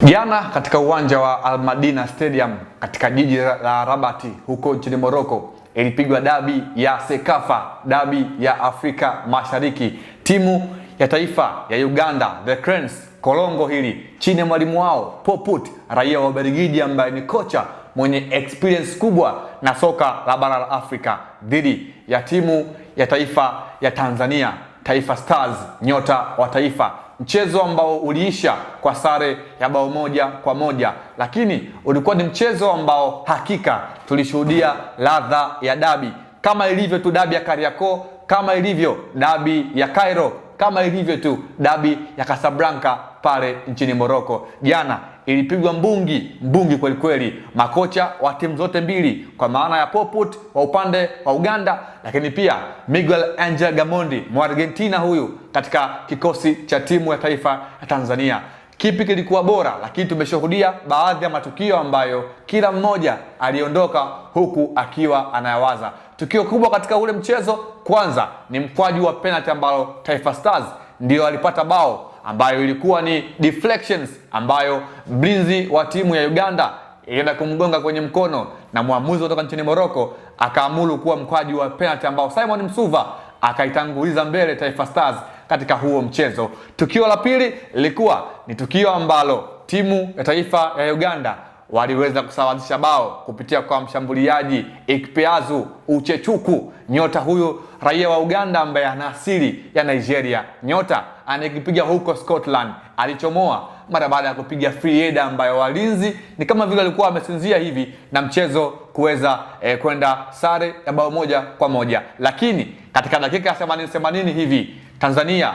Jana katika uwanja wa Al Madina Stadium katika jiji la Rabat huko nchini Morocco ilipigwa dabi ya Sekafa, dabi ya Afrika Mashariki. Timu ya taifa ya Uganda, The Cranes, Kolongo hili chini ya mwalimu wao Poput, raia wa Ubelgiji ambaye ni kocha mwenye experience kubwa na soka la bara la Afrika, dhidi ya timu ya taifa ya Tanzania, Taifa Stars, nyota wa taifa. Mchezo ambao uliisha kwa sare ya bao 1-1, lakini ulikuwa ni mchezo ambao hakika tulishuhudia ladha ya dabi, kama ilivyo tu dabi ya Kariakoo, kama ilivyo dabi ya Cairo, kama ilivyo tu dabi ya Casablanca pale nchini Morocco. Jana ilipigwa mbungi kweli kweli. Makocha wa timu zote mbili, kwa maana ya Poput wa upande wa Uganda, lakini pia Miguel Angel Gamondi Mwargentina huyu katika kikosi cha timu ya taifa ya Tanzania. Kipi kilikuwa bora? Lakini tumeshuhudia baadhi ya matukio ambayo kila mmoja aliondoka huku akiwa anayawaza. Tukio kubwa katika ule mchezo kwanza ni mkwaju wa penalty ambalo Taifa Stars ndio alipata bao, ambayo ilikuwa ni deflections, ambayo mlinzi wa timu ya Uganda ilienda kumgonga kwenye mkono na muamuzi kutoka nchini Morocco akaamuru kuwa mkwaju wa penalty ambao Simon Msuva akaitanguliza mbele Taifa Stars katika huo mchezo. Tukio la pili lilikuwa ni tukio ambalo timu ya taifa ya Uganda waliweza kusawazisha bao kupitia kwa mshambuliaji Ikpeazu Uchechuku, nyota huyu raia wa Uganda ambaye ana asili ya Nigeria, nyota anayekipiga huko Scotland. Alichomoa mara baada ya kupiga free header ambayo walinzi ni kama vile walikuwa wamesinzia hivi na mchezo kuweza kwenda sare ya bao 1-1, lakini katika dakika 80 hivi Tanzania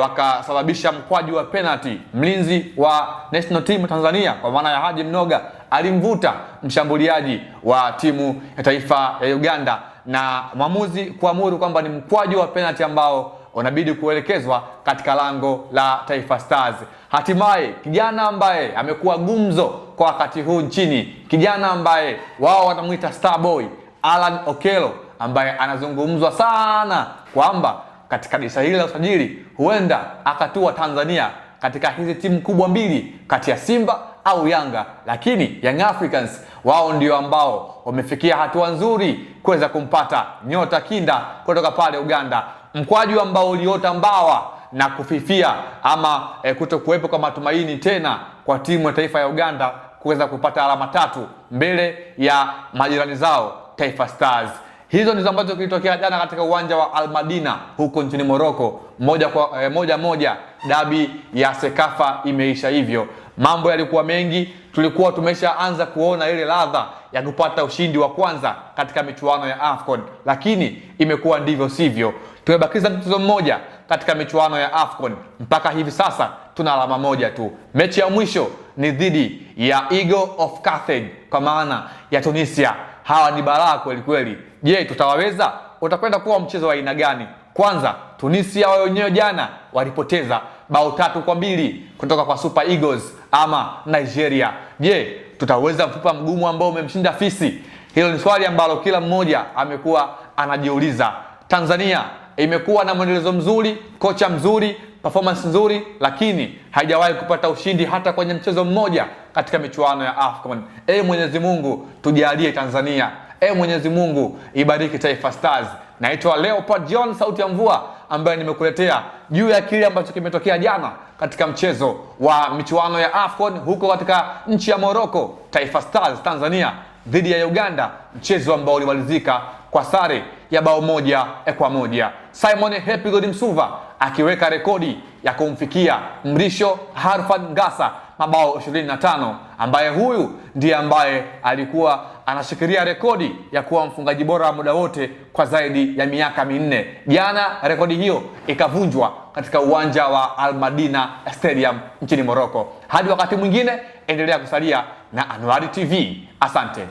wakasababisha mkwaju wa penalty. Mlinzi wa national team Tanzania kwa maana ya Haji Mnoga alimvuta mshambuliaji wa timu ya taifa ya Uganda na mwamuzi kuamuru kwamba ni mkwaju wa penalty ambao unabidi kuelekezwa katika lango la Taifa Stars. Hatimaye kijana ambaye amekuwa gumzo kwa wakati huu nchini, kijana ambaye wao wanamuita Star Boy, Alan Okello, ambaye anazungumzwa sana kwamba katika dirisha hili la usajili huenda akatua Tanzania katika hizi timu kubwa mbili kati ya Simba au Yanga, lakini Young Africans wao ndio ambao wamefikia hatua nzuri kuweza kumpata nyota kinda kutoka pale Uganda. Mkwaju ambao uliota mbawa na kufifia ama kutokuwepo kwa matumaini tena kwa timu ya taifa ya Uganda kuweza kupata alama 3 mbele ya majirani zao Taifa Stars. Hizo ndizo ambazo kilitokea jana katika uwanja wa Al Madina huko nchini Morocco. Moja, dabi ya Sekafa imeisha hivyo. Mambo yalikuwa mengi, tulikuwa tumeshaanza kuona ile ladha ya kupata ushindi wa kwanza katika michuano ya AFCON, lakini imekuwa ndivyo sivyo. Tumebakiza mchezo mmoja katika michuano ya AFCON. Mpaka hivi sasa tuna alama 1 tu. Mechi ya mwisho ni dhidi ya Eagle of Carthage kwa maana ya Tunisia. Hawa ni balaa kweli kweli. Je, tutawaweza? Utakwenda kuwa mchezo wa aina gani? Kwanza, Tunisia wao wenyewe jana walipoteza bao 3-2 kutoka kwa Super Eagles ama Nigeria. Je, tutaweza mfupa mgumu ambao umemshinda fisi? Hilo ni swali ambalo kila mmoja amekuwa anajiuliza. Tanzania imekuwa na mwendelezo mzuri, kocha mzuri, performance nzuri, lakini haijawahi kupata ushindi hata kwenye mchezo mmoja katika michuano ya AFCON. Mwenyezi Mungu tujalie Tanzania. Mwenyezi Mungu ibariki Taifa Stars. Naitwa Leopard John, sauti ya mvua, ambaye nimekuletea juu ya kile ambacho kimetokea jana katika mchezo wa michuano ya AFCON huko katika nchi ya Morocco. Taifa Stars Tanzania dhidi ya Uganda, mchezo ambao ulimalizika kwa sare ya bao 1-1. Simon Happy God Msuva akiweka rekodi ya kumfikia Mrisho Harfan Ngasa mabao 25, ambaye huyu ndiye ambaye alikuwa anashikilia rekodi ya kuwa mfungaji bora wa muda wote kwa zaidi ya miaka 4. Jana rekodi hiyo ikavunjwa katika uwanja wa Al Madina Stadium nchini Morocco. Hadi wakati mwingine, endelea kusalia na Anuari TV. Asante.